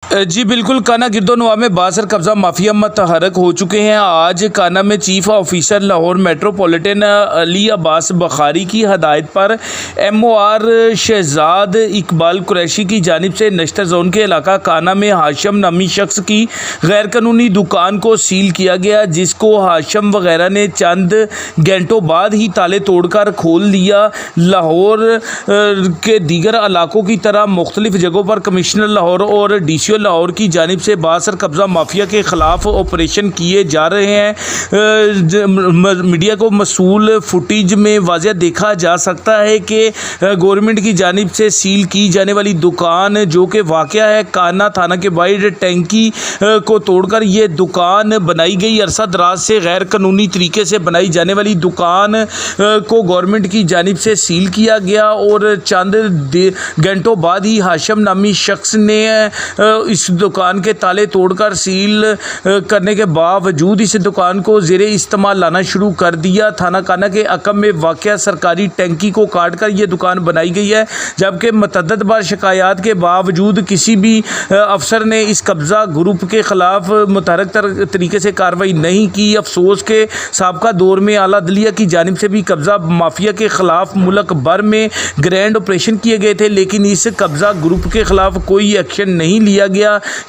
जी बिल्कुल, काना गिरदोनवा में बासर कब्ज़ा माफिया मतहरक हो चुके हैं। आज काना में chief officer Lahore metropolitan Ali Abbas बखारी की हदायत पर MOR शहजाद इकबाल कुरैशी की जानिब से नश्तर जोन के इलाका काना में हाशम नामी शख्स की गैर कानूनी दुकान को सील किया गया, जिसको हाशम वगैरह ने चंद घंटों बाद ही ताले तोड़कर खोल दिया। लाहौर के दीगर इलाकों की तरह मुख्तलिफ जगहों पर कमिश्नर लाहौर और DCO लाहौर की जानिब से बासर कब्ज़ा माफिया के ख़िलाफ़ ऑपरेशन किए जा रहे हैं। मीडिया को मसूल फुटेज में वाज़ह देखा जा सकता है कि गवर्नमेंट की जानिब से सील की जाने वाली दुकान, जो कि वाक़या है काना थाना के बाहर, टैंकी को तोड़कर ये दुकान बनाई गई। अरसा दराज से गैर कानूनी तरीके से बनाई जाने वाली दुकान को गवर्नमेंट की जानिब से सील किया गया और चंद घंटों बाद ही हाशम नामी शख्स ने इस दुकान के ताले तोड़कर सील करने के बावजूद इस दुकान को ज़ेरे इस्तेमाल लाना शुरू कर दिया। थाना काना के अकम में वाक़या सरकारी टैंकी को काट कर ये दुकान बनाई गई है, जबकि मतअद्दद बार शिकायत के बावजूद किसी भी अफसर ने इस कब्ज़ा ग्रुप के ख़िलाफ़ मुतहरक तरीके से कार्रवाई नहीं की। अफसोस के साबका दौर में आला अदलिया की जानिब से भी कब्ज़ा माफिया के ख़िलाफ़ मुल्क भर में ग्रैंड ऑपरेशन किए गए थे, लेकिन इस कब्ज़ा ग्रुप के ख़िलाफ़ कोई एक्शन नहीं लिया गया।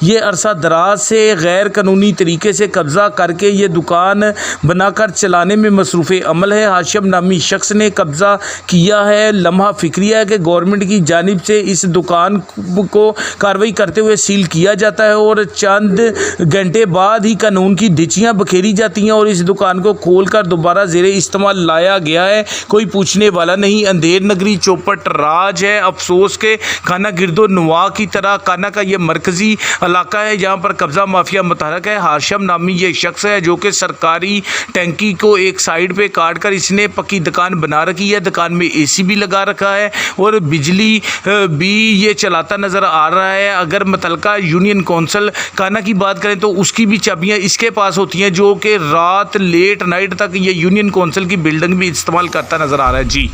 ये अरसा दराज से गैर कानूनी तरीके से कब्ज़ा करके ये दुकान बनाकर चलाने में मसरूफ़ अमल है। हाशिम नामी शख्स ने कब्ज़ा किया है। लम्हा फिक्रिया है कि गवर्नमेंट की जानिब से इस दुकान को कार्रवाई करते हुए सील किया जाता है और चंद घंटे बाद ही कानून की ढिचियाँ बखेरी जाती हैं और इस दुकान को खोल कर दोबारा ज़ेरे इस्तेमाल लाया गया है। कोई पूछने वाला नहीं। अंधेर नगरी चौपट राज है। अफसोस के काना गिरदोनवा की तरह काना का ये मरकज़ी इलाका है जहाँ पर कब्ज़ा माफिया मुतहरक है। हाशम नामी ये शख्स है जो कि सरकारी टैंकी को एक साइड पे काट कर इसने पक्की दुकान बना रखी है। दुकान में AC भी लगा रखा है और बिजली भी ये चलाता नज़र आ रहा है। अगर मुतलका यूनियन कौंसिल काना की बात करें तो उसकी भी चाबियाँ इसके पास होती हैं, जो कि रात लेट नाइट तक ये यूनियन कौंसिल की बिल्डिंग भी इस्तेमाल करता नज़र आ रहा है। जी।